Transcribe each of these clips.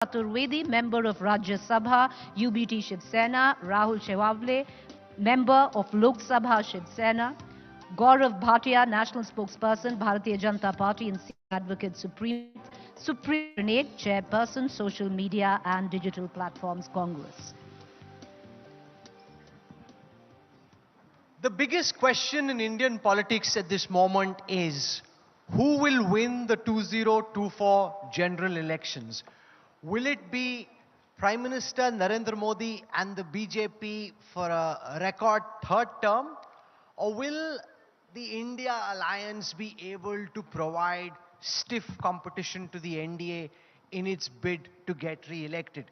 Chaturvedi, member of Rajya Sabha, UBT Shiv Sena, Rahul Shewavle, member of Lok Sabha Shiv Sena, Gaurav Bhatia, national spokesperson, Bharatiya Janata Party and Senior Advocate Supreme Renate, chairperson, social media and digital platforms, Congress. The biggest question in Indian politics at this moment is who will win the 2024 general elections? Will it be Prime Minister Narendra Modi and the BJP for a record third term? Or will the India alliance be able to provide stiff competition to the NDA in its bid to get re-elected?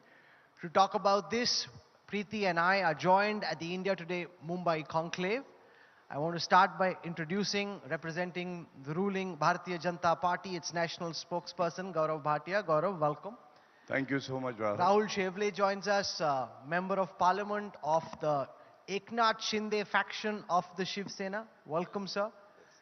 To talk about this, Preeti and I are joined at the India Today Mumbai Conclave. I want to start by introducing, representing the ruling Bharatiya Janata Party, its national spokesperson, Gaurav Bhatia. Gaurav, welcome. Thank you so much, Rahul. Rahul Shevle joins us, Member of Parliament of the Eknath Shinde faction of the Shiv Sena. Welcome, sir.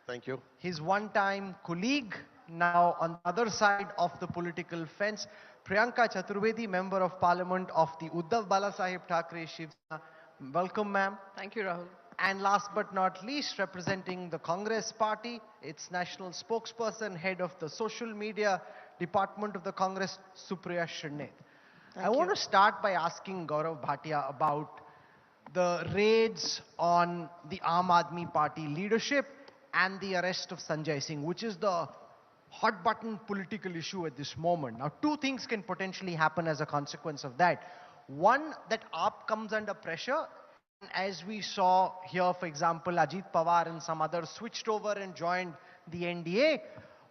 Thank you. His one-time colleague, now on the other side of the political fence, Priyanka Chaturvedi, Member of Parliament of the Uddhav Balasaheb Thackeray Shiv Sena. Welcome, ma'am. Thank you, Rahul. And last but not least, representing the Congress Party, its national spokesperson, head of the social media department of the Congress, Supriya Shrinate. I want to start by asking Gaurav Bhatia about the raids on the Aam Aadmi Party leadership and the arrest of Sanjay Singh, which is the hot button political issue at this moment. Now, two things can potentially happen as a consequence of that. One, that AAP comes under pressure. As we saw here, for example, Ajit Pawar and some others switched over and joined the NDA.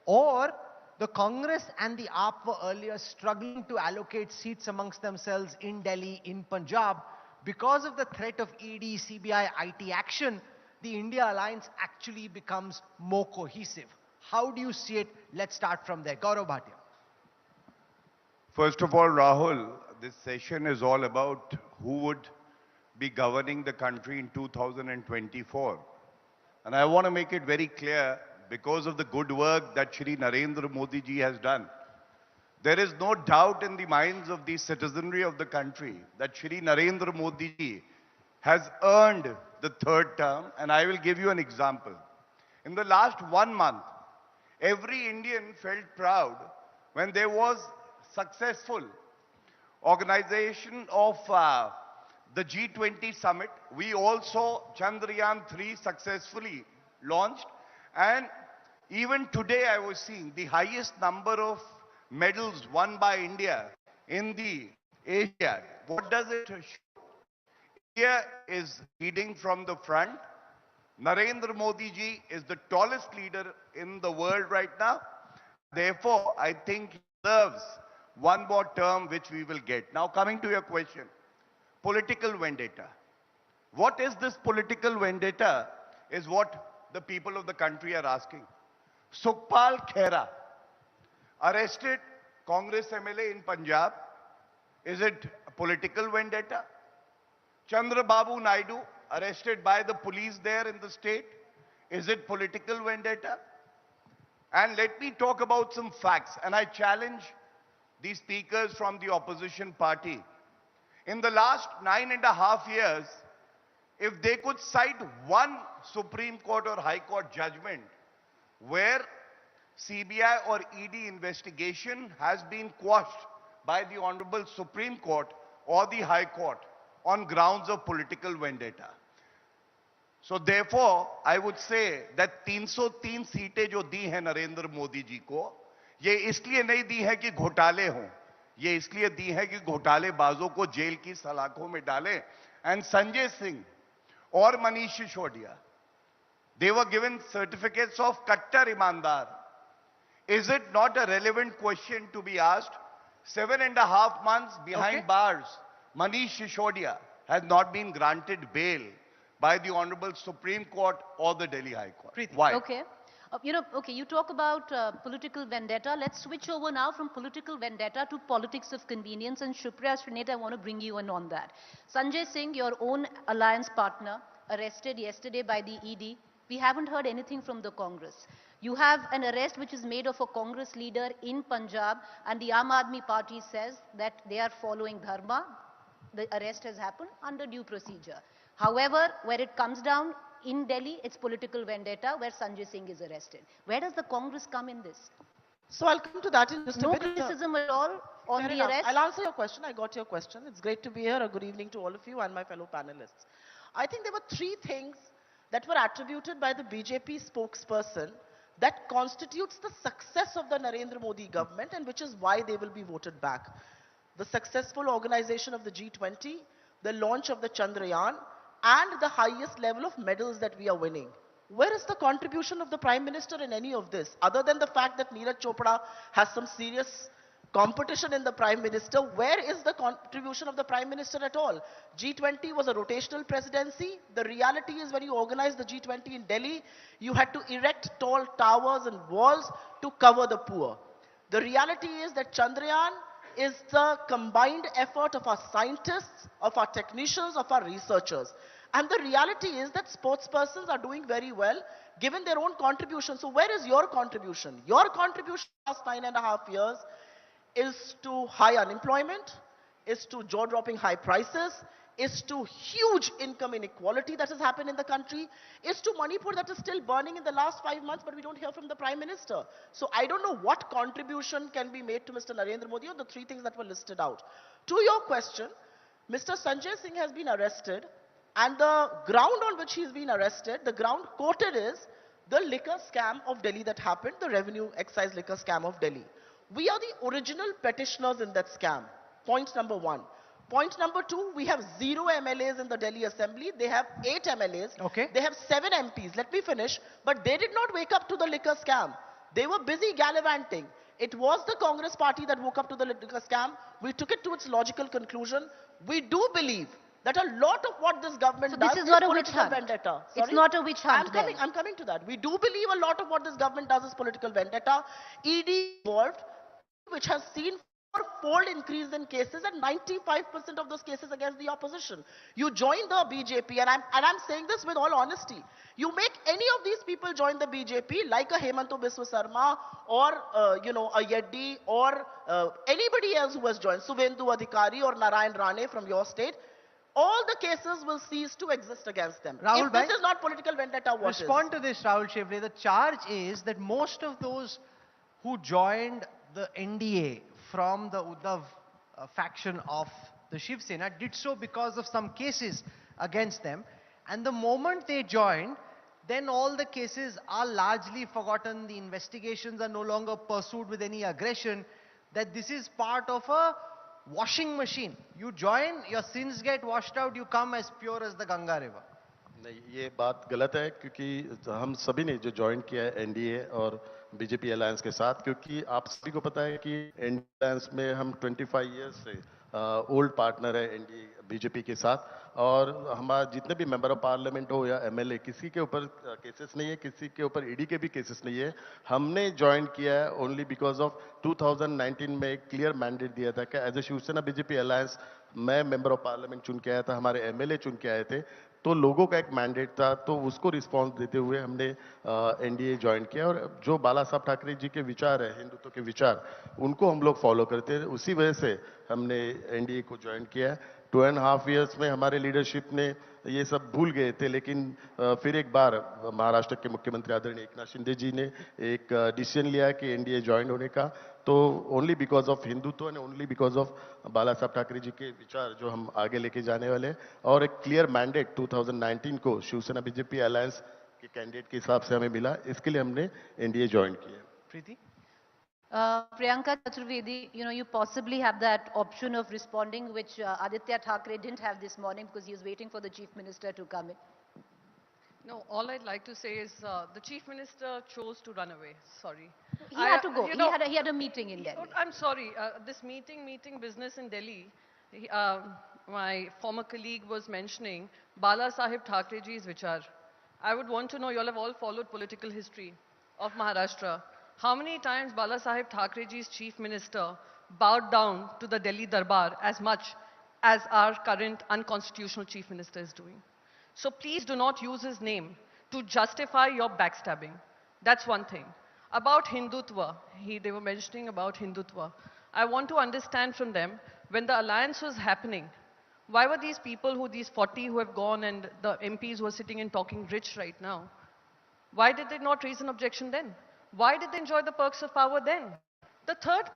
Or the Congress and the AAP were earlier struggling to allocate seats amongst themselves in Delhi, in Punjab. Because of the threat of ED, CBI, IT action, the India alliance actually becomes more cohesive. How do you see it? Let's start from there. Gaurav Bhatia. First of all, Rahul, this session is all about who would be governing the country in 2024. And I want to make it very clear, because of the good work that Shri Narendra Modi ji has done, there is no doubt in the minds of the citizenry of the country that Shri Narendra Modi ji has earned the third term. And I will give you an example. In the last 1 month, every Indian felt proud when there was successful organization of the G20 summit. We also Chandrayaan-3 successfully launched. And even today I was seeing the highest number of medals won by India in the Asia. What does it show? India is leading from the front. Narendra Modi ji is the tallest leader in the world right now. Therefore, I think he deserves one more term which we will get. Now, coming to your question, political vendetta. What is this political vendetta is what the people of the country are asking. Sukhpal Khera, arrested Congress MLA in Punjab. Is it a political vendetta? Chandrababu Naidu, arrested by the police there in the state. Is it political vendetta? And let me talk about some facts. And I challenge the speakers from the opposition party. In the last 9.5 years, if they could cite one Supreme Court or High Court judgment where CBI or ED investigation has been quashed by the Honorable Supreme Court or the High Court on grounds of political vendetta. So therefore, I would say that 303 सीटें जो दी हैं नरेंद्र मोदी जी को, ये इसलिए नहीं दी है कि घोटाले हों, ये इसलिए दी है कि घोटालेबाजों को जेल की सलाखों में डालें. And Sanjay Singh or Manish Sisodiya, they were given certificates of Kattar Imandar. Is it not a relevant question to be asked? 7.5 months behind bars, Manish Sisodiya has not been granted bail by the Honorable Supreme Court or the Delhi High Court. Why? Okay. You talk about political vendetta. Let's switch over now from political vendetta to politics of convenience. And Supriya Shrinate, I want to bring you in on that. Sanjay Singh, your own alliance partner, arrested yesterday by the ED. We haven't heard anything from the Congress. You have an arrest which is made of a Congress leader in Punjab, and the Aam Aadmi Party says that they are following dharma. The arrest has happened under due procedure. However, where it comes down in Delhi, it's political vendetta where Sanjay Singh is arrested. Where does the Congress come in this? So I'll come to that in just a No bit. criticism at all on Fair the enough. arrest? I'll answer your question. I got your question. It's great to be here. A good evening to all of you and my fellow panelists. I think there were three things that were attributed by the BJP spokesperson that constitutes the success of the Narendra Modi government and which is why they will be voted back. The successful organization of the G20, the launch of the Chandrayaan, and the highest level of medals that we are winning. Where is the contribution of the Prime Minister in any of this? Other than the fact that Neeraj Chopra has some serious competition in the Prime Minister, where is the contribution of the Prime Minister at all? G20 was a rotational presidency. The reality is when you organized the G20 in Delhi, you had to erect tall towers and walls to cover the poor. The reality is that Chandrayaan is the combined effort of our scientists, of our technicians, of our researchers. And the reality is that sportspersons are doing very well given their own contribution. So where is your contribution? Your contribution last 9.5 years is to high unemployment, is to jaw-dropping high prices, is to huge income inequality that has happened in the country, is to Manipur that is still burning in the last 5 months, but we don't hear from the Prime Minister. So I don't know what contribution can be made to Mr. Narendra Modi on the three things that were listed out. To your question, Mr. Sanjay Singh has been arrested, and the ground on which he's been arrested, the ground quoted is the liquor scam of Delhi that happened, the revenue excise liquor scam of Delhi. We are the original petitioners in that scam. Point number one. Point number two, we have 0 MLAs in the Delhi Assembly. They have 8 MLAs. Okay. They have 7 MPs. Let me finish. But they did not wake up to the liquor scam. They were busy gallivanting. It was the Congress party that woke up to the liquor scam. We took it to its logical conclusion. We do believe that a lot of what this government does is political vendetta. It's not a witch hunt. I'm coming to that. We do believe a lot of what this government does is political vendetta. ED involved, which has seen four-fold increase in cases and 95% of those cases against the opposition. You join the BJP, and I'm saying this with all honesty. You make any of these people join the BJP, like a Hemanto Biswa Sarma or a Yeddi or anybody else who has joined, Suvendu Adhikari or Narayan Rane from your state, all the cases will cease to exist against them. Rahul If this is not political vendetta, what is? Respond to this, Rahul Shevle. The charge is that most of those who joined the NDA from the Uddhav faction of the Shiv Sena did so because of some cases against them. And the moment they joined, then all the cases are largely forgotten. The investigations are no longer pursued with any aggression. That this is part of a washing machine. You join, your sins get washed out, you come as pure as the Ganga river. नहीं, ये बात गलत है क्योंकि हम सभी ने जो ज्वाइन किया है एनडीए और बीजेपी अलायंस के साथ, क्योंकि आप सभी को पता है कि एनडीए अलायंस में हम 25 इयर्स से ओल्ड पार्टनर है एनडीए बीजेपी के साथ, और हमारा जितने भी मेंबर ऑफ पार्लियामेंट हो या एमएलए, किसी के ऊपर केसेस नहीं है, किसी के ऊपर ईडी के भी केसेस नहीं है. हमने ज्वाइन किया है ओनली बिकॉज ऑफ 2019 में एक क्लियर मैंडेट दिया था कि as a Shiv Sena BJP alliance मैं मेंबर ऑफ पार्लियामेंट चुन के आया था, हमारे एमएलए चुन के आए थे, तो लोगों का एक मैंडेट था, तो उसको रिस्पांस देते हुए हमने एनडीए ज्वाइन किया. और जो बाला साहब ठाकरे जी के विचार है, हिंदुत्व के विचार, उनको हम लोग फॉलो करते हैं, उसी वजह से हमने एनडीए को ज्वाइन किया है. 2.5 इयर्स में हमारे लीडरशिप ने ये सब भूल गए थे, लेकिन फिर एक बार महाराष्ट्र के मुख्यमंत्री आदरणीय एकनाथ शिंदे जी ने एक डिसीजन लिया कि एनडीए ज्वाइन होने का, तो only because of Hindutva and only because of Balasaheb Thackeray जी के विचार जो हम आगे लेके जाने वाले हैं, और एक क्लियर मैंडेट 2019 को शिवसेना बीजेपी अलायंस के कैंडिडेट के हिसाब से हमें मिला, इसके लिए हमने एनडीए ज्वाइन किया. Preeti? Priyanka Chaturvedi, you possibly have that option of responding, which Aditya Thackeray didn't have this morning because he was waiting for the Chief Minister to come in. No, all I'd like to say is the Chief Minister chose to run away. Sorry. He had to go. He had a meeting in Delhi. I'm sorry. This meeting business in Delhi, my former colleague was mentioning Bala Sahib Thackeray ji's vichar. I would want to know, you all have all followed political history of Maharashtra. How many times Bala Sahib Thackeray ji's Chief Minister bowed down to the Delhi Darbar as much as our current unconstitutional Chief Minister is doing? So please do not use his name to justify your backstabbing. That's one thing. About Hindutva, they were mentioning about Hindutva. I want to understand from them, when the alliance was happening, why were these people, these 40 who have gone and the MPs who are sitting and talking rich right now, why did they not raise an objection then? Why did they enjoy the perks of power then? The third,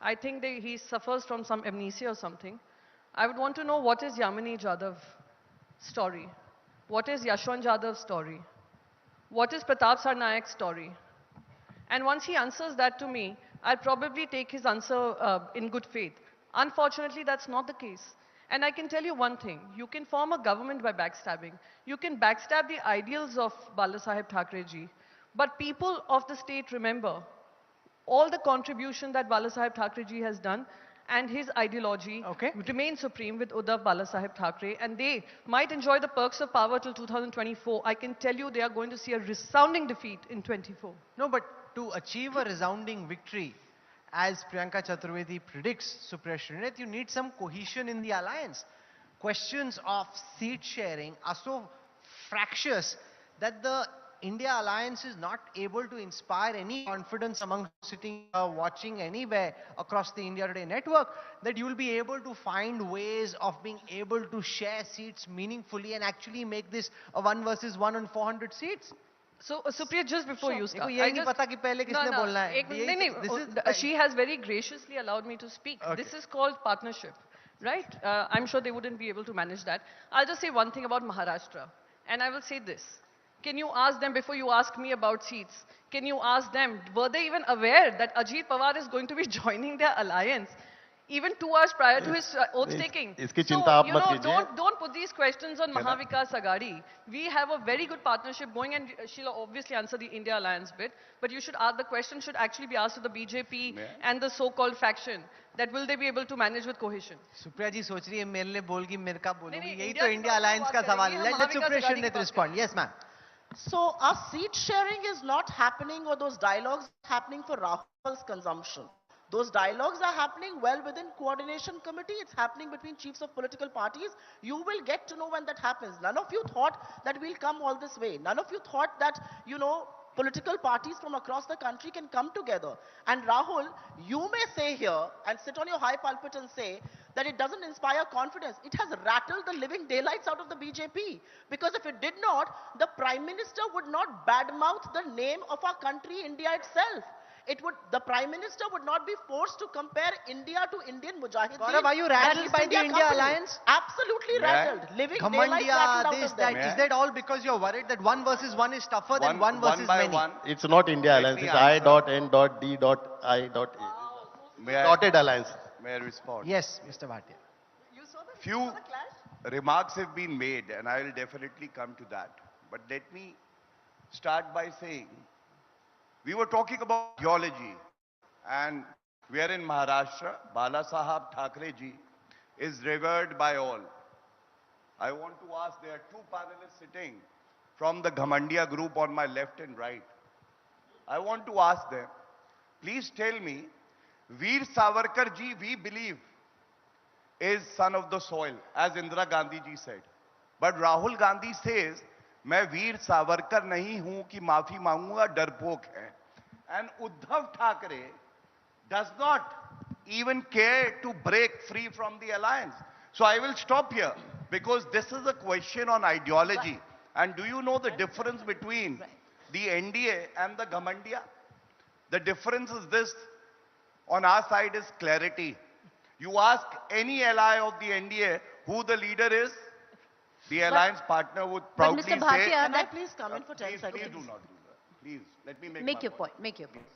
I think he suffers from some amnesia or something. I would want to know, what is Yamini Jadav's story? What is Yashwant Jadav's story? What is Pratap Sarnaik's story? And once he answers that to me, I'll probably take his answer in good faith. Unfortunately, that's not the case. And I can tell you one thing, you can form a government by backstabbing. You can backstab the ideals of Balasaheb Thackeray-ji. But people of the state remember all the contribution that Balasaheb Thackeray-ji has done, and his ideology remains supreme with Uddhav Balasaheb Thackeray, and they might enjoy the perks of power till 2024. I can tell you they are going to see a resounding defeat in 24. No, but to achieve a resounding victory, as Priyanka Chaturvedi predicts, Supriya Srinath, you need some cohesion in the alliance. Questions of seat sharing are so fractious that the India alliance is not able to inspire any confidence among sitting watching anywhere across the India Today network, that you will be able to find ways of being able to share seats meaningfully and actually make this a 1 versus 1 on 400 seats. So, Supriya, just before you start, she has very graciously allowed me to speak. Okay. This is called partnership, right? I'm sure they wouldn't be able to manage that. I'll just say one thing about Maharashtra, and I will say this. Can you ask them, before you ask me about seats, can you ask them, were they even aware that Ajit Pawar is going to be joining their alliance even 2 hours prior to his oath taking? So, you know, don't put these questions on Mahavikas Aghadi. We have a very good partnership going, and she'll obviously answer the India alliance bit, but you should ask, the question should actually be asked to the BJP and the so-called faction, that will they be able to manage with cohesion? Supriya ji सोच रही है मेरे लिए बोल की मेरे का बोलूंगी, यही तो India alliance का सवाल है. Let Supriya Srinath respond. Yes, ma'am. So our seat sharing is not happening, or those dialogues happening for Rahul's consumption. Those dialogues are happening well within coordination committee. It's happening between chiefs of political parties. You will get to know when that happens. None of you thought that we'll come all this way. None of you thought that, you know, political parties from across the country can come together. And Rahul, you may say here and sit on your high pulpit and say that it doesn't inspire confidence. It has rattled the living daylights out of the BJP. Because if it did not, the Prime Minister would not badmouth the name of our country, India itself. The Prime Minister would not be forced to compare India to Indian Mujahideen. Gaurav, are you rattled by the India alliance? Absolutely rattled. Living daylights rattled out of them. Is that all because you're worried that 1 versus 1 is tougher than 1 versus many? It's not India alliance. It's I.N.D.I.A. Dotted alliance. May I respond? Yes, Mr. Bhatia. Few remarks have been made, and I will definitely come to that. But let me start by saying, we were talking about ideology, and we are in Maharashtra. Balasaheb Thackeray-ji is revered by all. I want to ask, there are 2 panelists sitting from the Ghamandia group on my left and right. I want to ask them, please tell me, Veer Savarkar ji, we believe, is son of the soil, as Indira Gandhi ji said. But Rahul Gandhi says, मैं वीर सावरकर नहीं हूं कि माफी मांगूंगा, डरपोक है. And Uddhav Thackeray does not even care to break free from the alliance. So I will stop here, because this is a question on ideology. And do you know the difference between the NDA and the Ghamandia? The difference is this. On our side is clarity. You ask any ally of the NDA who the leader is, the alliance partner would proudly say... Can I please come in for 10 seconds? Please do not do that. Please, let me make your point. Make your point.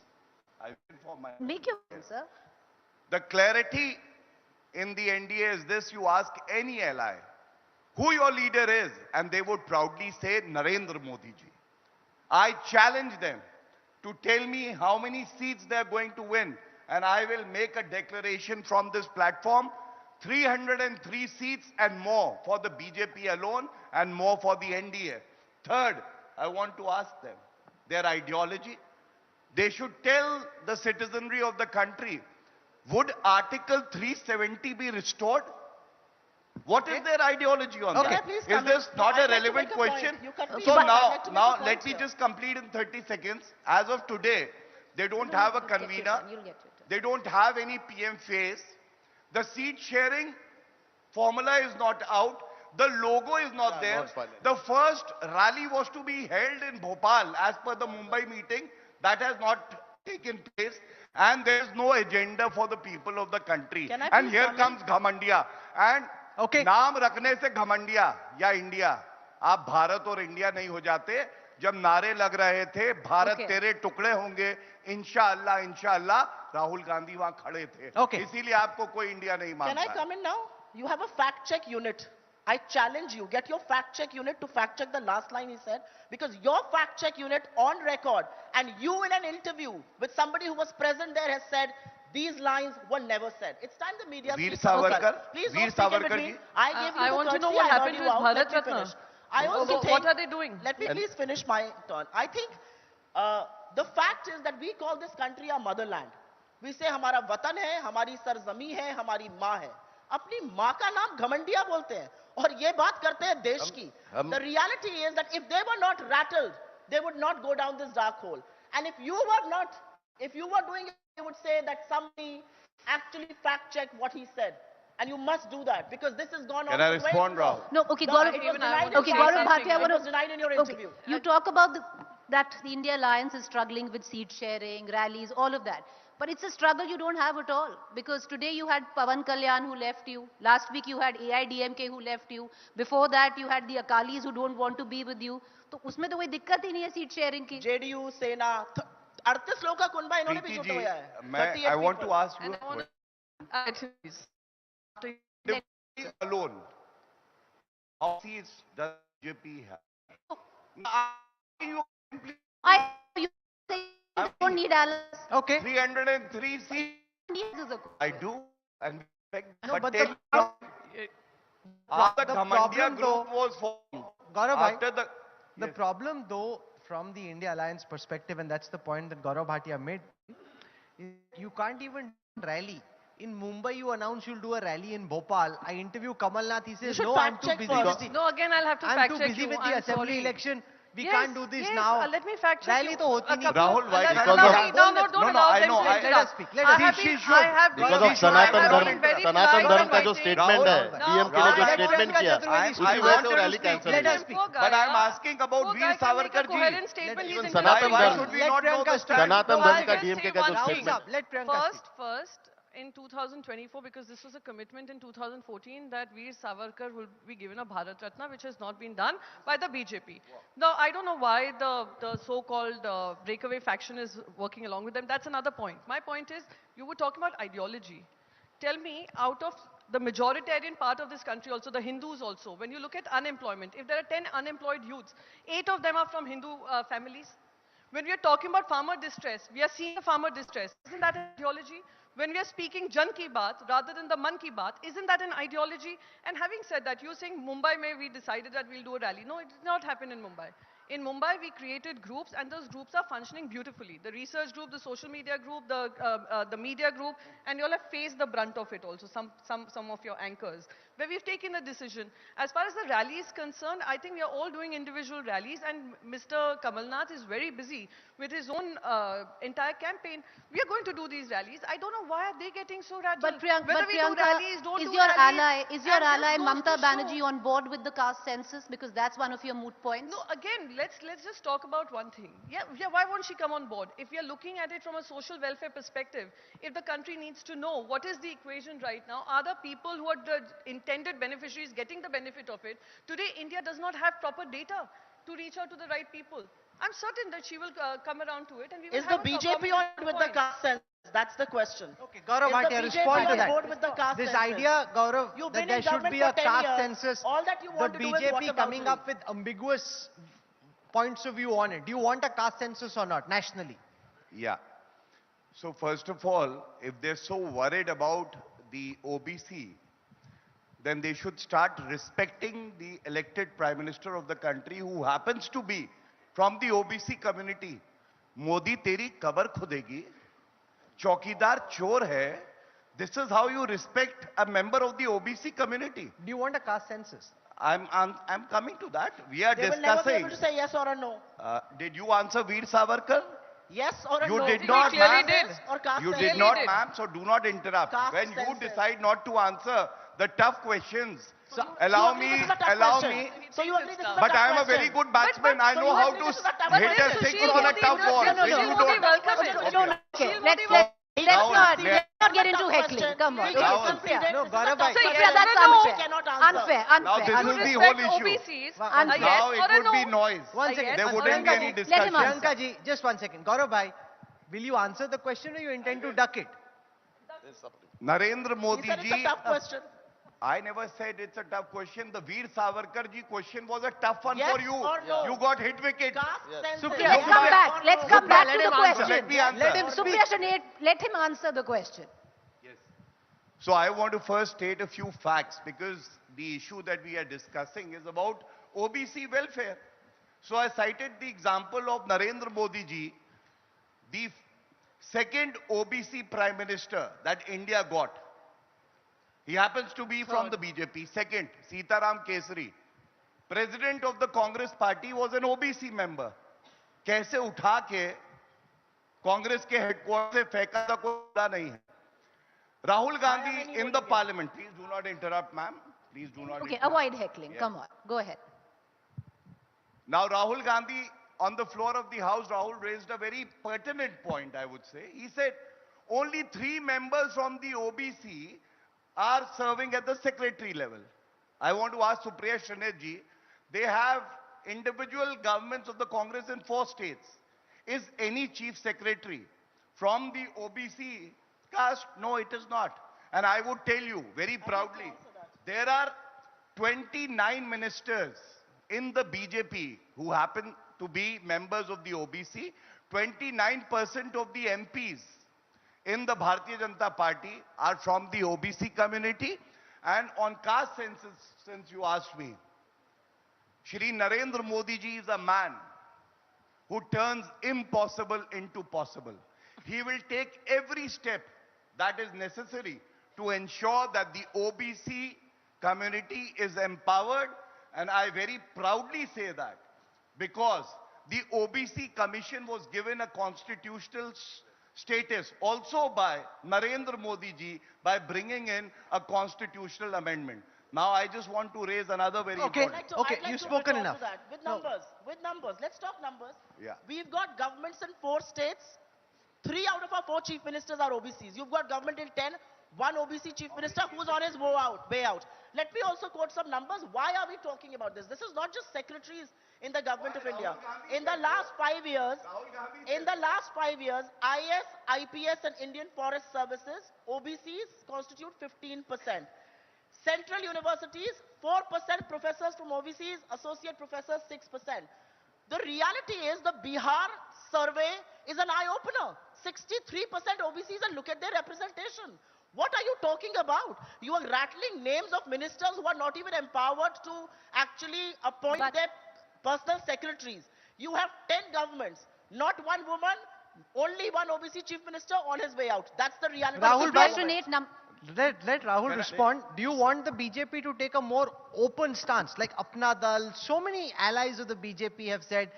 I will inform my... Make your point, sir. The clarity in the NDA is this: you ask any ally who your leader is, and they would proudly say Narendra Modi ji. I challenge them to tell me how many seats they are going to win, and I will make a declaration from this platform: 303 seats and more for the BJP alone, and more for the NDA. Third, I want to ask them their ideology. They should tell the citizenry of the country, would Article 370 be restored? What is their ideology on Okay. that? Please Is come this in. not No, a I'd like to relevant make a point. question? You cut me So off. I'd like to make a now point let me here. just complete in 30 seconds. As of today, they don't have a Just get your convener. turn. You'll get your turn. They don't have any PM face. The seat sharing formula is not out. The logo is not there. not final. The first rally was to be held in Bhopal as per the Mumbai meeting. That has not taken place. And there is no agenda for the people of the country. Can I And please here come in? comes Ghamandia. And Okay. नाम रखने से घमंडिया या India, आप भारत और India नहीं हो जाते. जब नारे लग रहे थे भारत Okay. तेरे टुकड़े होंगे इंशाअल्लाह इंशाअल्लाह, राहुल गांधी वहां खड़े थे. Okay. इसीलिए आपको कोई इंडिया नहीं Can I मानता है. come in now? You have a fact check unit. I challenge you, get your fact check unit to fact check the last line he said, because your fact check unit on record and you in an interview with somebody who was present there has said these lines were never said. It's time the media Veer speaks for Savarkar, itself. Please Veer don't speak in Savarkar between. ji. I gave you I the want to know courtesy, what I heard happened you with out. Bharat Let me Ratna. finish. I also think, What are they doing? let me please finish my turn. I think the fact is that we call this country our motherland. We say हमारा वतन है, हमारी सरजमी है, हमारी माँ है. अपनी माँ का नाम घमंडिया बोलते हैं और ये बात करते हैं देश की. The reality is that if they were not rattled, they would not go down this dark hole. And if you were doing it, you would say that somebody actually fact checked what he said. And you must do that because this has gone on. Can I for way respond, too long. Rahul? No, okay, No, Gaurav. it was Even I denied want in to Okay, your Gaurav interview. Bhatia, I It wanna- was denied in your Okay, interview. you talk about that the India Alliance is struggling with seat sharing, rallies, all of that. But it's a struggle you don't have at all. Because today you had Pawan Kalyan who left you. Last week you had AIDMK who left you. Before that you had the Akalis who don't want to be with you. तो उसमें तो कोई दिक्कत ही नहीं है seat sharing की. JDU, सेना 38 लोगों का कुनबा इन्होंने भी प्रीति जुटा जी, हुआ है. मैं 38 I want to people. ask you And a I want question. to Alone, how seats does BJP have? You I you say you don't need allies. Okay. 303 seats. I do and respect, No, but tell the- me, after the Ghamandia problem group though- was formed, Gaurav bhai, after the The problem, though, from the India Alliance perspective, and that's the point that Gaurav Bhatia made, you can't even rally. In Mumbai, you announce you'll do a rally in Bhopal. I interview Kamal Nath. He says, should no, I'm fact too check busy first. with the, No, again, I'll have to I'm fact too check busy you. with the I'm assembly sorry. election. We Yes, can't do this yes, now. let me fact check Rally you. to hoti nahi. Rahul, why Let- can't Because no, of- no, no, don't No, no, allow I them know, to I- interrupt. let us speak, let us I have speak. been- She should. I have been- Because She of should. Sanatan I have धर्म been very Sanatan polite धर्म का and जो waiting. Statement है Rahul, DM के ने जो Rahul, statement किया Usi उसी वजह से वो रैली कैंसिल Let हुई us speak. But I'm asking about Poor Veer guy can make a Savarkar ji. coherent statement, he's Even interrupting Sanatan me. Why धर्म should we Let not know Priyanka the start. stand? Sanatan No, धर्म I'll का just DM के say का जो one thing. Statement Let Priyanka speak. First, in 2024, because this was a commitment in 2014 that Veer Savarkar will be given a Bharat Ratna, which has not been done by the BJP. Now, I don't know why the so-called breakaway faction is working along with them. That's another point. My point is, you were talking about ideology. Tell me, out of the majoritarian part of this country also, the Hindus also, when you look at unemployment, if there are 10 unemployed youths, 8 of them are from Hindu families. When we are talking about farmer distress, we are seeing a farmer distress. Isn't that an ideology? When we are speaking Jan Ki Baat rather than the Man Ki Baat, isn't that an ideology? And having said that, you're saying Mumbai we decided that we'll do a rally. No, it did not happen in Mumbai. In Mumbai, we created groups, and those groups are functioning beautifully. The research group, the social media group, the media group, and you all have faced the brunt of it also, some of your anchors, where we've taken a decision. As far as the rally is concerned, I think we are all doing individual rallies, and Mr. Kamal Nath is very busy with his own entire campaign. We are going to do these rallies. I don't know why are they getting so rattled. But Priyanka, Whether we do rallies, don't is do your rallies, ally, and this goes Mamata to Banerjee show- on board with the caste census? Because that's one of your moot points. No, again, let's just talk about one thing. Yeah, why won't she come on board? If we are looking at it from a social welfare perspective, if the country needs to know what is the equation right now, are the people who are the intended beneficiaries getting the benefit of it? Today, India does not have proper data to reach out to the right people. I'm certain that she will come around to it, and we will Is the have a BJP common on with the point. caste census? That's the question. Okay, Gaurav Is the Bhatia, BJP respond to on that. board with the caste This census? idea, Gaurav, You've that been there in should government be for a 10 caste years. census, All that you want the to do is what BJP about coming doing? up with ambiguous points of view on it. Do you want a caste census or not, nationally? Yeah. So first of all, if they're so worried about the OBC, then they should start respecting the elected Prime Minister of the country who happens to be from the OBC community. Modi तेरी cover खुदेगी, चौकीदार चोर है, This is how you respect a member of the OBC community. Do you want a caste census? I'm coming to that. We are They will never be discussing. able to say yes or a no. Did you answer Veer Savarkar? Yes or a You no. did He not, clearly ma'am. did. Or caste You census. did not, did. ma'am, so do not interrupt. Caste When you census. decide not to answer the tough questions, So allow you agree me, this is a tough allow question? me. So you agree this is a But tough I am a question? very good batsman. I so know you how agree to this is a tough hit a question? six Sushil on a Modi tough will- ball. Sushil Which you Modi don't. welcome it. Okay, Shil let's Modi not Now, get into heckling. Come on. Rahul. No, Gaurav bhai. So Question yeah, that's that we unfair. cannot answer. Unfair, Now unfair. this You is the respect whole issue. OBCs. Unfair. A yes Now or it a would be no. noise. One second. There Let wouldn't be him any answer. discussion. Priyanka ji, just 1 second. Gaurav bhai, will you answer the question or you intend to duck it? Narendra He Modi said it's a ji, tough question. I never said it's a tough question. The Veer Savarkar ji question was a tough one Yes for you. or no? You got hit wicket. Caste census. Supriya, Let's Yes come or back. no? Let's come back to the question. Let me answer. Let him Supriya Shanade, let him answer the question. So I want to first state a few facts because the issue that we are discussing is about OBC welfare. So I cited the example of Narendra Modi ji, the second OBC Prime Minister that India got. He happens to be from the BJP. Second, Sitaram Kesari. President of the Congress party was an OBC member. कैसे उठा के कांग्रेस के headquarter से फेंका था कोई पता नहीं है. Rahul Gandhi in the parliament. Please do not interrupt, ma'am. Please do not Okay, interrupt. avoid heckling. Yes. Come on. Go ahead. Now, Rahul Gandhi, on the floor of the House, Rahul raised a very pertinent point, I would say. He said, only 3 members from the OBC are serving at the secretary level. I want to ask Supriya Shanade ji, they have individual governments of the Congress in 4 states. Is any chief secretary from the OBC caste? No, it is not. And I would tell you very proudly, there are 29 ministers in the BJP who happen to be members of the OBC. 29% of the MPs in the Bharatiya Janata Party are from the OBC community. And on caste census, since you asked me, Shri Narendra Modi ji is a man who turns impossible into possible. He will take every step that is necessary to ensure that the OBC community is empowered, and I very proudly say that because the OBC Commission was given a constitutional status also by Narendra Modi ji by bringing in a constitutional amendment. Now I just want to raise another very Okay. important. Okay, I'd like you've to spoken return enough. to that. With No. numbers. Let's talk numbers. Yeah. We've got governments in 4 states. 3 out of our 4 chief ministers are OBCs. You've got government in 10. 1 OBC chief minister who's on his way out. Let me also quote some numbers. Why are we talking about this? This is not just secretaries in the government of India. In the last 5 years, IS, IPS and Indian Forest Services, OBCs constitute 15%. Central universities, 4% professors from OBCs, associate professors 6%. The reality is the Bihar survey is an eye-opener. 63% OBCs, and look at their representation. What are you talking about? You are rattling names of ministers who are not even empowered to actually appoint their personal secretaries. You have 10 governments, not 1 woman, only 1 OBC chief minister on his way out. That's the reality. Rahul Supriya bhai, Shanade, let Rahul respond. Do you want the BJP to take a more open stance? Like Apna Dal, so many allies of the BJP have said,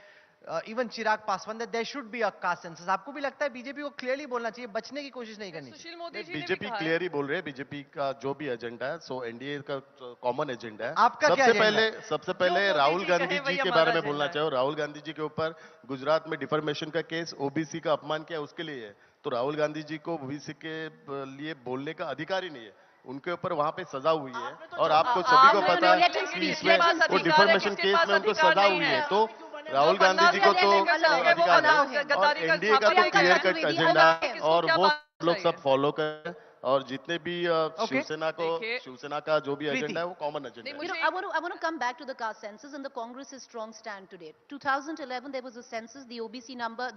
even Chirag Paswan, that there should be a caste census. आपको भी लगता है BJP को clearly बोलना चाहिए, बचने की कोशिश नहीं करनी चाहिए? सुशील मोदी जी ने भी बीजेपी कहा है। क्लियर ही बोल रहे हैं. बीजेपी का जो भी एजेंडा है, सो एनडीए का कॉमन एजेंडा है. आपका क्या एजेंडा है? सबसे पहले जो मोदी राहुल जी गांधी कहे जी वही के हमारा बारे में एजेंडा बोलना है। चाहूँ. राहुल गांधी जी के ऊपर गुजरात में डिफर्मेशन का केस ओबीसी का अपमान किया उसके लिए है. तो राहुल गांधी जी को ओबीसी के लिए बोलने का अधिकार ही नहीं है. उनके ऊपर वहां पे सजा हुई है और आपको सभी को पता है कि इसमें वो डिफर्मेशन केस में उनको सजा हुई है. तो राहुल गांधी जी को तो अधिकार है और एनडीए का तो क्लियर कट एजेंडा है और वो लोग सब फॉलो करें. और जितने भी शिवसेना का जो भी एजेंडा है वो कॉमन एजेंडा है. You know, I want to come back to the caste census and the Congress's strong stand today. 2011, there was a census, the OBC number,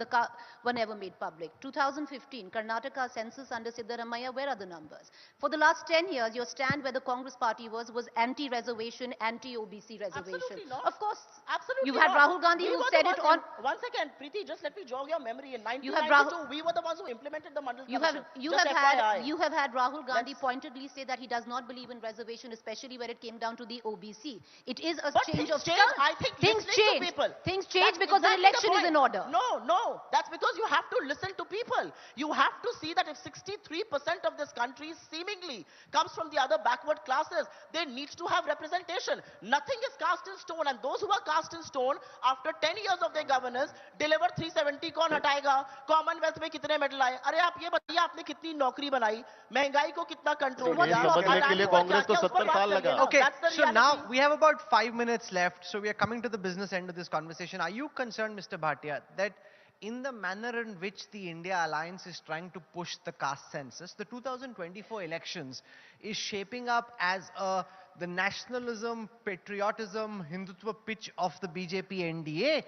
were never made public. 2015, Karnataka census under Siddaramaiah, where are the numbers? For the last 10 years, your stand where the Congress party was anti-reservation, anti-OBC reservation. Absolutely not. Of course. Absolutely You had not. Rahul Gandhi We who were said the it ones on... One second, Preeti, just let me jog your memory. In You have Rahul- 1992, we were the ones who implemented the Mandal You Commission. have Just FYI. you have had Rahul Gandhi pointedly say that he does not believe in reservation, especially when it came down to the OBC. It is a change of stance. I think things listening to change. people. Things change That's because exactly the election is point. in order. No. That's because you have to listen to people. You have to see that if 63% of this country seemingly comes from the other backward classes, they need to have representation. Nothing is cast in stone, and those who are cast in stone, after 10 years of their governance, deliver 370 कौन हटाएगा? Commonwealth में कितने medal आए? अरे आप ये बताइए आपने कितनी नौकरी बनाई? महंगाई को कितना कंट्रोल किया? समझने के लिए कांग्रेस को 70 साल लगा. Okay, so now we have about 5 minutes left, so we are coming to the business end of this conversation. Are you concerned, Mr. Bhatia, that in the manner in which the India Alliance is trying to push the caste census, the 2024 elections is shaping up as the nationalism, patriotism, Hindutva pitch of the BJP NDA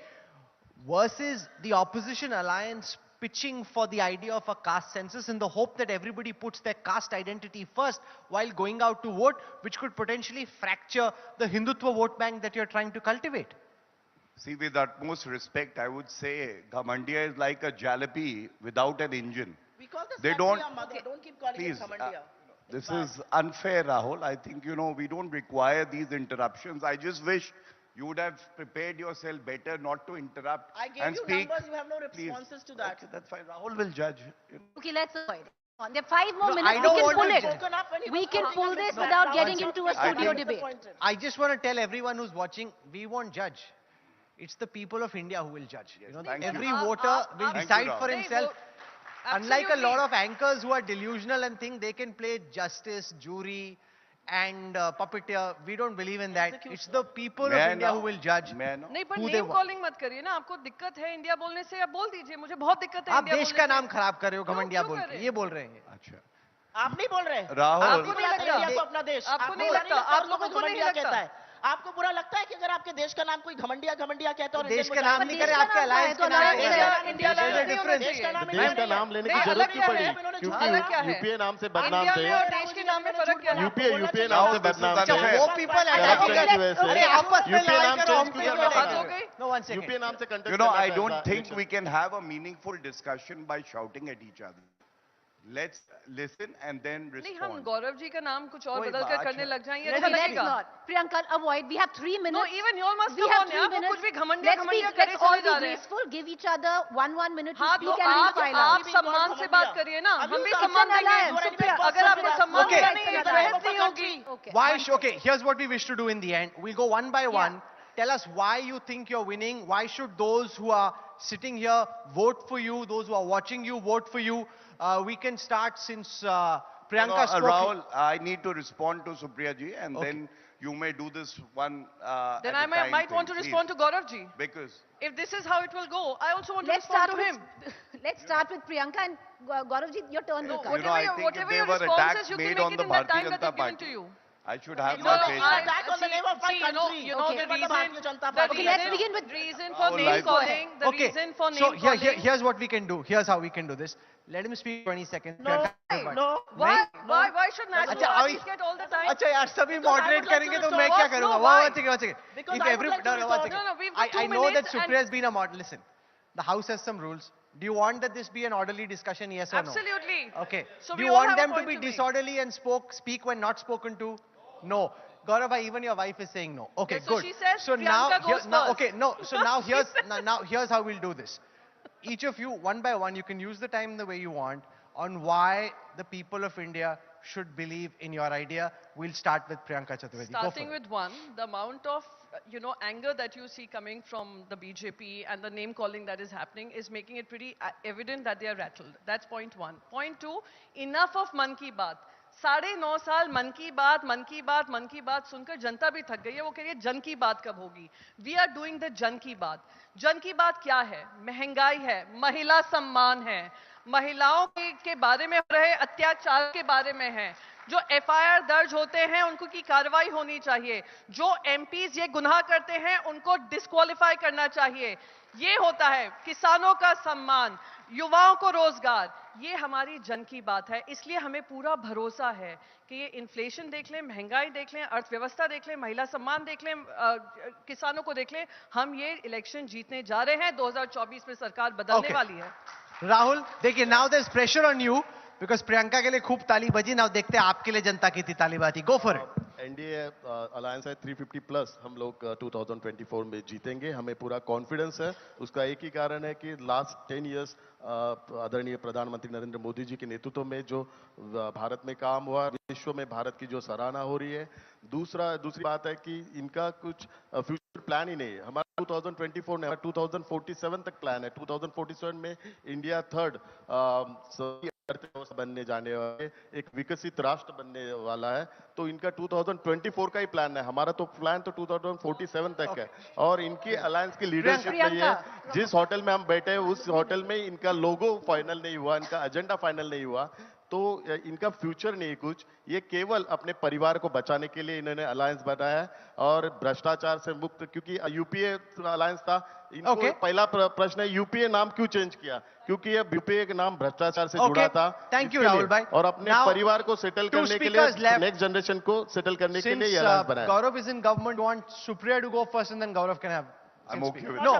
versus the opposition alliance pitching for the idea of a caste census in the hope that everybody puts their caste identity first while going out to vote, which could potentially fracture the Hindutva vote bank that you're trying to cultivate? See, with utmost respect, I would say Ghamandia is like a jalebi without an engine. We call this They don't. mother. Don't keep calling Please, it Ghamandia. this is unfair, Rahul. I think, we don't require these interruptions. I just wish you would have prepared yourself better not to interrupt I gave and you speak. numbers, you have no Please. responses to that. Okay, that's fine. Rahul will judge. Okay, let's avoid it. There are 5 more No, minutes. I We don't can want pull to it. judge. We can pull this without getting into a studio debate. I just want to tell everyone who's watching, we won't judge. It's the people of India who will judge. thank you. Every voter will Thank you, decide Rahul. for himself. Unlike a lot of anchors who are delusional and think they can play justice, jury, and puppeteer, we don't believe in that. It's the people of India who will judge. नहीं पर who they name want. Calling मत करिए ना. आपको दिक्कत है India बोलने से, आप बोल दीजिए. मुझे बहुत दिक्कत है आप इंडिया देश बोलने का से. नाम खराब कर रहे हो घमंडिया क्यों बोल कर के, रहे हैं? ये बोल रहे हैं. अच्छा. आप नहीं बोल रहे. राहुल. आपको नहीं लगता? इंडिया को अपना देश. आपको नहीं लगता? आप लोगों को नहीं घमंडिया लगता? कहता है. आपको बुरा लगता है कि अगर आपके देश का नाम कोई घमंडिया कहता है और देश का नाम नहीं करे, आपके अलायंस का नाम इंडिया इंडिया देश का नाम देश का नाम लेने की नहीं, जरूरत अलग क्यों क्या है? पड़ी? अलग क्या है? यूपीए नाम से बदनाम इंडिया थे. में और देश के नाम में फर्क क्या है? यूपीए नाम से बदनाम अच्छा, थे. वो people Corruption की वजह से. अरे आपस में यूपीए लड़ाई नाम करो, चेंज हम क्यों क्यों करना लड़ाई बात हो करें? गई? No, one second. यूपीए नाम से contest I don't think we can have a meaningful discussion by shouting at each other. Let's listen and then नहीं, हम respond. गौरव जी का नाम कुछ और कोई बदल कर बात करने है. लग जाएं, ये Okay, अच्छा let's लगेगा. not. Priyanka, avoid. We have 3 minutes. No, even you all must We come have on. 3 यार, वो minutes. कुछ भी घमंडिया Let's घमंडिया करे all चले be जा रहे हैं. graceful. Give each other 1 minute to हाँ, speak तो and we'll आप file आप out. सम्मान से बात करिए ना. हम भी It's सम्मान an alliance. देंगे. Supriya, अगर आपको सम्मान Okay. देना नहीं है, तो बहस नहीं होगी. Okay. Why? Okay, here's what we wish to do in the end. We'll go one by one. Tell us why you think you're winning. Why should those who are sitting here vote for you? Those who are watching you vote for you. We can start since Priyanka spoke. Rahul, I need to respond to Supriya ji, and then you may do this one. Then at I a time might want to thing, respond to please. Gaurav ji. Because If this is how it will go, I also want to Let's respond start to him. Let's start with Priyanka and Gauravji, your turn will come. Whatever I your- think whatever if your there were responses, attacks you can made make on it the in that time Bharatiya that Janata they've given Party, to you. I should have No, my no, patience. attack on the name of my country. You know Okay. the But the reason. Bharatiya Janata The Party. Okay, let's reason- begin with- reason for Rahul, name like- calling. The Okay, reason for so name calling. here's what we can do. Here's how we can do this. Let him speak 20 seconds. No, Priyanka, no. Why should national अच्छा, parties अभी- get all the time? अच्छा यार सभी Because I moderate would like करेंगे to तो respond. मैं क्या What? करूँगा? No, why? One second. Because If I would every like to one respond. second. No, we've got I 2 know that minutes and- Supriya has been a mod. Listen, the house has some rules. Do you want that this be an orderly discussion? Yes or no? Absolutely. Okay. So Do we you all want have a them to point be to make. disorderly and speak when not spoken to? No. Gaurav, even your wife is saying no. Okay, Okay, so good. she says so Priyanka goes now, first. okay, no. So now here's how we'll do this. Each of you, one by one, you can use the time the way you want on why the people of India should believe in your idea. We'll start with Priyanka Chaturvedi. Go Starting for it. with one, the amount of anger that you see coming from the BJP and the name calling that is happening is making it pretty evident that they are rattled. That's point one. Point two, enough of मन की बात. 9.5 साल मन की बात सुनकर जनता भी थक गई है. वो कह रही है जन की बात कब होगी. वी आर डूइंग द जन की बात. जन की बात क्या है? महंगाई है, महिला सम्मान है, महिलाओं के बारे में हो रहे अत्याचार के बारे में है. जो एफआईआर दर्ज होते हैं उनको की कार्रवाई होनी चाहिए. जो एमपीज ये गुनाह करते हैं उनको डिस्क्वालीफाई करना चाहिए. ये होता है किसानों का सम्मान, युवाओं को रोजगार. ये हमारी जन की बात है. इसलिए हमें पूरा भरोसा है कि ये इन्फ्लेशन देख लें, महंगाई देख लें, अर्थव्यवस्था देख लें, महिला सम्मान देख लें, किसानों को देख लें, हम ये इलेक्शन जीतने जा रहे हैं. 2024 में सरकार बदलने वाली है. Rahul, देखिए, now there's pressure on you. Because Priyanka के लिए खूब ताली बजी, now देखते हैं आपके लिए जनता कितनी ताली बजी. Go for it. NDA alliance है 350 प्लस, हम लोग 2024 में जीतेंगे, हमें पूरा कॉन्फिडेंस है. उसका एक ही कारण है कि लास्ट 10 इयर्स आदरणीय प्रधानमंत्री नरेंद्र मोदी जी के नेतृत्व में जो भारत में काम हुआ, विश्व में भारत की जो सराहना हो रही है. दूसरी बात है कि इनका कुछ फ्यूचर प्लान ही नहीं है. हमारा 2024 में 2047 तक प्लान है. 2047 में इंडिया थर्ड अर्थव्यवस्था बनने जाने वाले, एक विकसित राष्ट्र बनने वाला है. तो इनका 2024 का ही प्लान है. हमारा तो प्लान तो 2047 तक है. और इनकी अलायंस की लीडरशिप में ये, जिस होटल में हम बैठे हैं उस होटल में इनका लोगो फाइनल नहीं हुआ, इनका एजेंडा फाइनल नहीं हुआ. तो इनका फ्यूचर नहीं कुछ, ये केवल अपने परिवार को बचाने के लिए इन्होंने अलायंस बनाया है. और भ्रष्टाचार से मुक्त, क्योंकि यूपीए अलायंस था. इनको पहला प्रश्न है यूपीए नाम क्यों चेंज किया? क्योंकि ये यूपीए का नाम भ्रष्टाचार से जुड़ा था. थैंक यू राहुल भाई. और अपने परिवार को सेटल करने के लिए, नेक्स्ट जनरेशन को सेटल करने के लिए ये अलायंस बनाया. Gaurav is in government, want Supriya to go first and then Gaurav can have. I'm okay with No,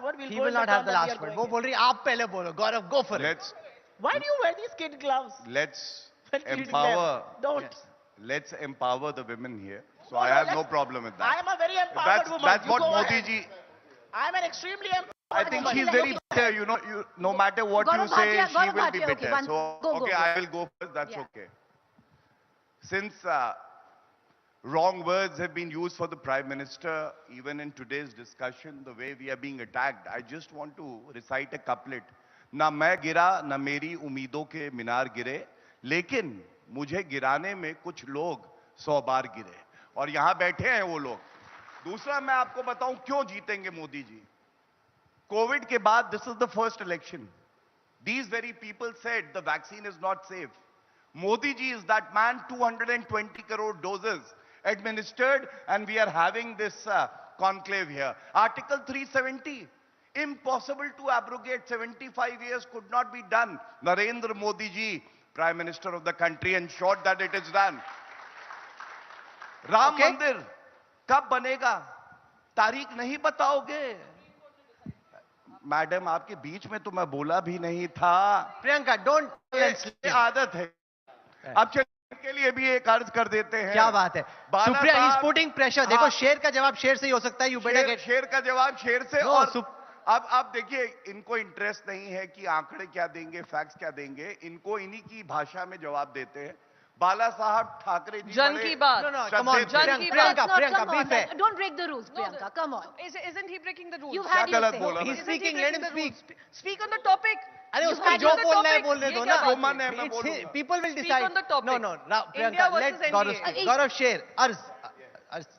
We'll he go will in the not have turn the that we last are word. going वो बोल रही आप पहले बोलो. Gaurav, go for it. Why do you wear these kid gloves? Let's Empower. Don't. Let's empower the women here. So I have no problem with that. I am a very empowered woman. That's You what go Modi ahead. ji. I am an extremely empowered I think woman. she's very bitter. You know, no matter what you Gaurav say, Bhatia, she Gaurav will be Bhatia, okay, bitter. So go. I will go first. That's Yeah. okay. Since wrong words have been used for the Prime Minister, even in today's discussion, the way we are being attacked, I just want to recite a couplet. ना मैं गिरा ना मेरी उम्मीदों के मीनार गिरे, लेकिन मुझे गिराने में कुछ लोग 100 बार गिरे. और यहां बैठे हैं वो लोग. दूसरा मैं आपको बताऊं क्यों जीतेंगे मोदी जी. कोविड के बाद this is the first election. These very people said the vaccine is not safe. Modi ji is that man. 220 crore doses administered, and we are having this conclave here. Article 370, impossible to abrogate. 75 years could not be done. Narendra Modi ji, Prime Minister of the country, ensured that it is done. Ram Mandir, कब बनेगा? तारीख नहीं बताओगे? Madam, आपके बीच में तो मैं बोला भी नहीं था. प्रियंका, don't. ये आदत है. अब चलिए के लिए भी एक अर्ज कर देते हैं. क्या बात है. Supriya, he's putting pressure. देखो, शेर का जवाब शेर से ही हो सकता है. You better get. शेर का जवाब शेर से. No, और अब आप देखिए, इनको इंटरेस्ट नहीं है कि आंकड़े क्या देंगे, फैक्ट्स क्या देंगे. इनको इन्हीं की भाषा में जवाब देते हैं. बाला साहब ठाकरे जी जन की बात. No, come on. Priyanka, be fair. Don't break the rules, Priyanka. Come on. Isn't he breaking the rules? You've had क्या your गलत say. बोला? He's speaking, let him speak. Speak on the topic. अरे You've उसको had जो your बोलना है topic. बोलने दो ये ना. क्या जो मन है मैं It's बोलूंगा. people will Speak decide. on the topic. No, India Priyanka, versus let Gaurav NDA. speak. Gaurav, share. Arz.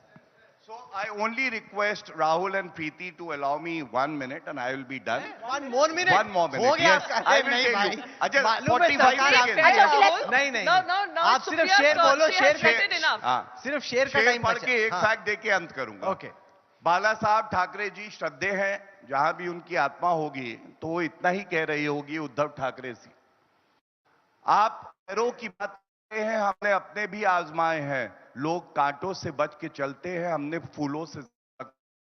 So I only request Rahul and Preeti to allow me 1 minute and I will be done. 1 more minute. 1 more minute. हो गया. Yes, I will नहीं tell भाई. you. Ajay, मालूम है 45 सरकार seconds. आपके अच्छा, लिए. let's- नहीं. No, आप सिर्फ Supriya शेर sir, बोलो. she शेर has का. said it enough. हाँ. सिर्फ शेर का शेर टाइम पढ़ बचा. के एक हाँ. फैक्ट दे के अंत करूंगा. Okay. बाला साहब ठाकरे जी श्रद्धे हैं. जहां भी उनकी आत्मा होगी तो वो इतना ही कह रही होगी उद्धव ठाकरे से. आप पैरों की बात करते हैं, हमने अपने भी आजमाए हैं. लोग कांटों से बच के चलते हैं, हमने फूलों से.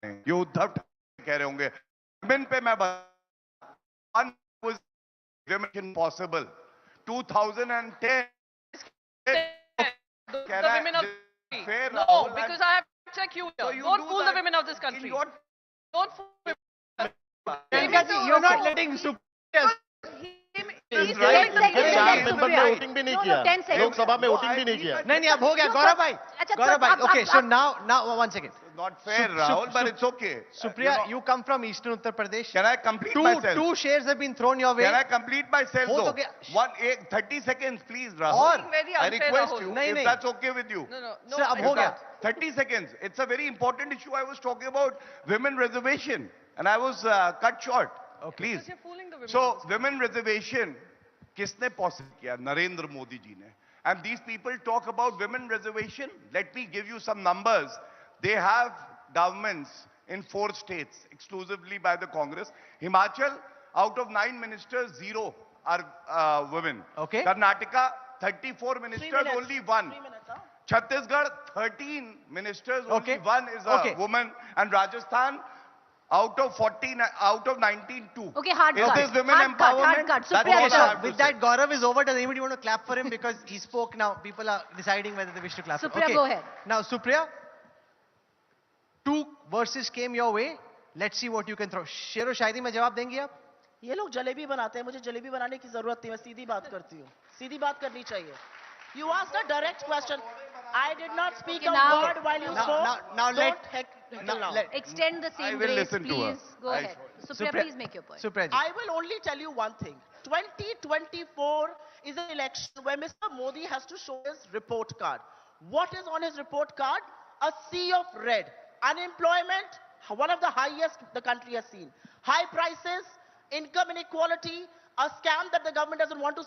ये उद्धव ठाकरे कह रहे होंगे. विमेन पे मैं impossible 2010 The women of this country. fair, No, Rahul, because I have to check you So here. you Don't do fool the that women of this in country. your- Don't fool women. Priyanka ji, you're not letting Supriya. He's right. saying the Hey, चार Supriya. Member ने voting भी नहीं No, किया. 10 seconds. Lok Sabha में voting भी नहीं किया. नहीं, अब हो गया. Gaurav bhai. अच्छा, Gaurav bhai. अब- Okay, अब- so अब- now 1 second. Not fair, Rahul, but it's okay. Supriya, You know, you come from Eastern Uttar Pradesh. can I complete myself? Two shares have been thrown your way. Can I complete myself हो though? तो गया. 30 seconds, please, Rahul. और very I unfair, request Rahul. you, नहीं, if नहीं. that's okay with you. No. Sir, अब हो गया. 30 seconds. It's a very important issue. I was talking about women reservation, and I was cut short. Please. Because you're fooling the women. So, women reservation, किसने possible किया? Narendra Modi ji ने. And these people talk about women reservation. Let me give you some numbers. They have governments in 4 states, exclusively by the Congress. Himachal, out of 9 ministers, 0 are women. Okay. Karnataka, 34 ministers, only 1. 3 minutes, huh? Chhattisgarh, 13 ministers, Okay. only 1 is a Okay. woman. And Rajasthan, Out of 14, out of 19, 2. Okay, hard Is cut. this women Hard cut, empowerment? hard cut. That's Supriya, all sir. I have to With say. that, Gaurav is over. Does anybody want to clap for him? Because he spoke now. People are deciding whether they wish to clap. Supriya, go ahead. Now, Supriya, 2 verses came your way. Let's see what you can throw. शेरो शायरी में जवाब देंगी आप? ये लोग जलेबी बनाते हैं, मुझे जलेबी बनाने की जरूरत नहीं, मैं सीधी बात करती हूँ, सीधी बात करनी चाहिए. You asked a direct question. I did not speak a Now- word while you spoke. now let- Don't heckle now. Extend the I same will grace, listen to her. please. Go ahead. Supriya, please make your point. Supriya ji. I will only tell you one thing. 2024 is an election where Mr. Modi has to show his report card. What is on his report card? A sea of red. Unemployment, one of the highest the country has seen. High prices, income inequality, a scam that the government doesn't want to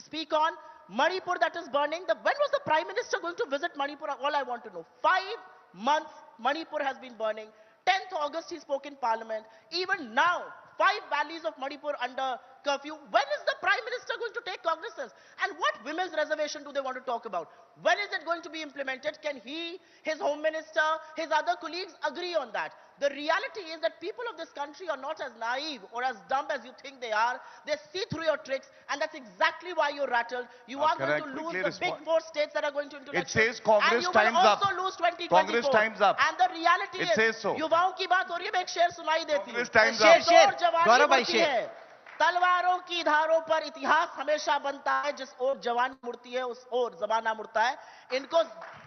speak on. Manipur that is burning. When was the Prime Minister going to visit Manipur? All I want to know. 5 months Manipur has been burning. 10th August he spoke in Parliament. Even now, 5 valleys of Manipur under curfew. When is the Prime Minister going to take cognizance? And what women's reservation do they want to talk about? When is it going to be implemented? Can he, his Home Minister, his other colleagues agree on that? The reality is that people of this country are not as naive or as dumb as you think they are. They see through your tricks, and that's exactly why you're rattled. You are can going I to lose quickly the big respond? 4 states that are going to into It elections. says Congress and you time's will up. also lose 2024. Congress time's up. And the reality It is, says so. युवाओं की बात हो रही है, मैं एक शेर सुनाई देती हूँ. Congress time's शेर, up. शेर. और जवानी गौरव भाई, मुड़ती शेर. है. तलवारों की धारों पर इतिहास हमेशा बनता है. जिस ओर जवानी मुड़ती है, उस ओर जमाना मुड़ता है. इनको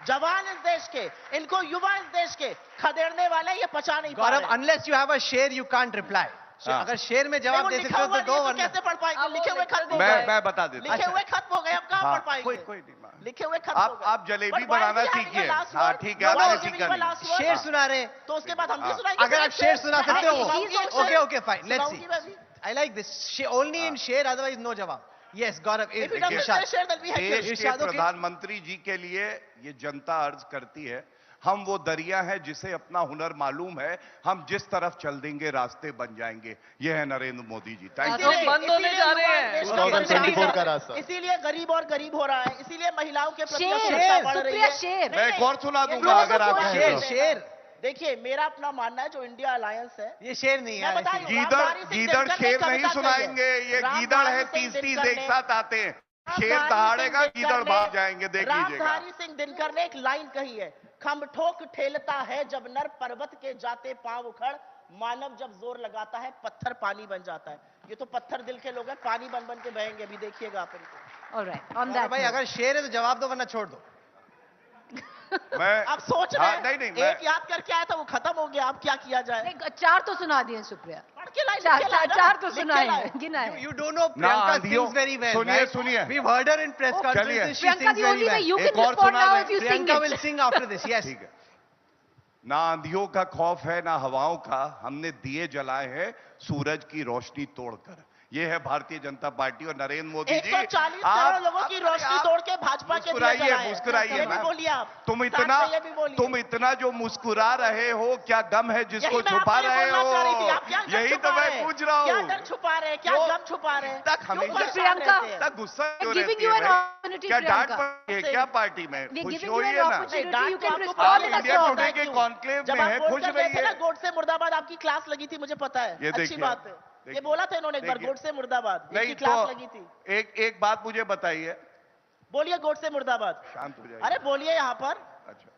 जवान इस देश के, इनको युवा इस देश के खदेड़ने वाले ये पचा नहीं पा Gaurav, रहे. unless you have a share, you can't reply. So, हाँ. अगर शेर में नहीं, जवाब वो दे लिखा सकते हो हुआ तो नहीं दो है, तो वरना कैसे पढ़ पाएंगे? लिखे हुए खत्म हो मैं गए. बता देता हूँ. लिखे हुए खत्म हो गए, अब कहाँ हाँ, पढ़ पाएंगे? कोई नहीं. लिखे हुए खत्म हो गए. आप jalebi But why banana are we having सीखिए. a last हाँ, word? ठीक है, Why आपने are we सीखा giving a नहीं. last word? शेर सुना रहे. तो उसके बाद हम भी हाँ. सुनाएंगे. अगर आप शेर सुना सकते हो सुनाऊंगी okay, fine. Let's see. सुनाऊंगी मैं भी. I like this. Only in share, otherwise no jawab. Yes, Gaurav. If it doesn't say share, then we have देश to. के प्रधानमंत्री जी के लिए ये जनता अर्ज करती है. हम वो दरिया हैं जिसे अपना हुनर मालूम है. हम जिस तरफ चल देंगे रास्ते बन जाएंगे. ये है नरेंद्र मोदी जी. Thank you. तो बंद होने जा रहे हैं. 2024 का रास्ता. इसीलिए गरीब और गरीब हो रहा है. इसीलिए महिलाओं के प्रति शेर, असुरक्षा बढ़ रही सुप्रिया है. शेर. मैं एक और सुना दूंगा ये अगर आप शेर, कहें तो. शेर. देखिए, मेरा अपना मानना है, जो इंडिया अलायंस है, ये शेर नहीं मैं है. बता रही हूँ, गीदड़ रामधारी सिंह गीदड़ दिनकर ने शेर कविता नहीं कही है. सुनाएंगे. ये गीदड़ है. रामधारी 30 सिंह 30 दिनकर एक ने- साथ आते हैं. शेर रामधारी दहाड़ेगा, सिंह गीदड़ दिनकर भाग ने- जाएंगे. देख लीजिएगा. रामधारी सिंह दिनकर ने एक लाइन कही है, खम ठोक ठेलता है जब नर पर्वत के जाते पांव उखड़, मानव जब जोर लगाता है पत्थर पानी बन जाता है. ये तो पत्थर दिल के लोग हैं, पानी बन बन के बहेंगे. अभी देखिएगा आप इनको. All right. On Gaurav that भाई, note. अगर शेर है तो जवाब दो वरना छोड़ दो. मैं आप सोच रहे हाँ, हैं, नहीं, एक याद करके आया था, वो खत्म हो गया. अब क्या किया जाए? नहीं, 4 तो सुना दिए सुप्रिया. पढ़ के लाइन, चार लिख के लाइन, चार तो लिख के सुनाए लाइन. हैं, गिना है. You don't know ना Priyanka आंधियों- sings very well. सुनिए, right? सुनिए. We've heard her in press conferences. She Priyanka, sings the very only way well. you एक can और respond सुना now दें. if you sing Priyanka will it. sing after this. Yes. ठीक है. ना आंधियों का खौफ है ना हवाओं का. हमने दिए जलाए हैं सूरज की रोशनी तोड़कर. ये है भारतीय जनता पार्टी और नरेंद्र मोदी जी. 140 करोड़ लोगों की रोशनी तोड़ के भाजपा के दिए जलाए. मुस्कुराइए ये भी मैम. बोलिए आप. तुम साथ में ये भी बोलिए. इतना जो मुस्कुरा रहे हो, क्या गम है जिसको यही मैं छुपा आपसे रहे बोलना चाह रही थी. हो? आप क्या डर यही तो छुपा मैं रहे हैं? पूछ रहा क्या हूँ. डर छुपा रहे हैं? क्या क्यों? गम छुपा रहे हैं? तक क्यों हमेशा परेशान प्रियंका, रहते हैं? इतना गुस्सा क्यों We're giving रहती you है an भाई? opportunity, क्या डांट Priyanka. पड़ी है क्या पार्टी में? We're खुश giving you होइए an ना. opportunity. डांट You तो can आपको respond आप in पता a इंडिया है song. टुडे के क्यों? कॉन्क्लेव जब में आप है. वोट खुश कर रहे थे ना, रहिए. गोडसे मुर्दाबाद आपकी क्लास लगी थी, मुझे पता है. ये अच्छी देखिए, बात है. ये बोला था इन्होंने एक बार, देखिए. गोडसे मुर्दाबाद. नहीं इनकी तो क्लास लगी थी. एक बात मुझे बताइए. बोलिए गोडसे मुर्दाबाद. शांत हो जाइए. अरे बोलिए यहाँ पर. अच्छा.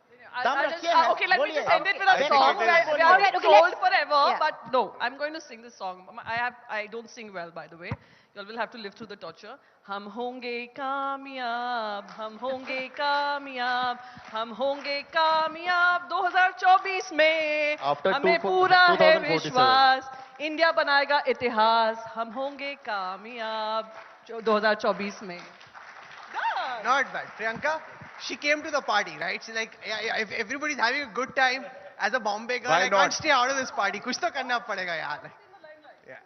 दम I'll just, रखिए है. okay, let me बोलिए. just end it with a I song. think it is. We are Okay, told let's- forever, yeah. but no, I'm going to sing this song. I don't sing well, by the way. You all will have to live through the torture. हम होंगे कामयाब, हम होंगे कामयाब, हम होंगे कामयाब 2024 में. After हमें 2047. पूरा है विश्वास, इंडिया बनाएगा इतिहास. हम होंगे कामयाब 2024 में. Done. Not bad. Priyanka, she came to the party, right? She's like, yeah, if everybody's having a good time, as a Bombay girl, Why I not? can't stay out of this party. कुछ तो करना पड़ेगा यार. Yeah.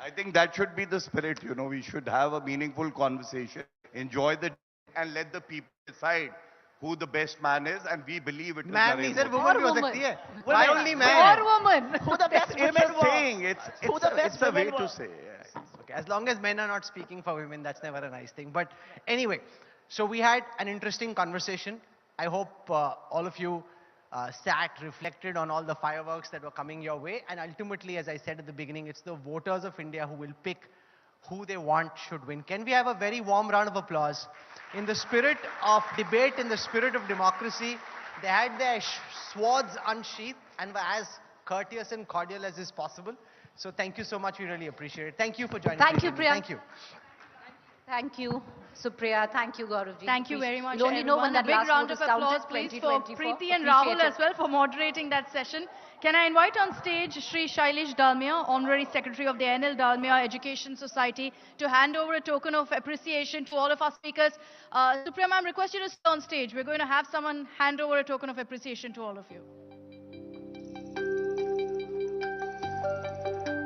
I think that should be the spirit, you know. We should have a meaningful conversation, enjoy the and let the people decide who the best man is, and we believe it is Man नहीं Narendra sir, Modi. woman भी हो woman. सकती है. Why Women. only Or man? woman. Who the best It's women a were? saying. Who the best It's a way women to were? say. Yeah. Okay, as long as men are not speaking for women, that's never a nice thing. But anyway, so we had an interesting conversation. I hope all of you sat, reflected on all the fireworks that were coming your way. And ultimately, as I said at the beginning, it's the voters of India who will pick who they want should win. Can we have a very warm round of applause? In the spirit of debate, in the spirit of democracy, they had their swords unsheathed and were as courteous and cordial as is possible. So thank you so much. We really appreciate it. Thank you for joining. Thank you, Priyanka. Priya. Thank you. Thank you, Supriya. Thank you, Gauravji. Thank you very much, You'll only know when that everyone. A big last round vote of is counted, applause, please, for 2024. Preeti and Appreciate Rahul it. as well for moderating that session. Can I invite on stage Shri Shailesh Dalmia, Honorary Secretary of the NL Dalmia Education Society, to hand over a token of appreciation to all of our speakers. Supriya ma'am, request you to stay on stage. We're going to have someone hand over a token of appreciation to all of you.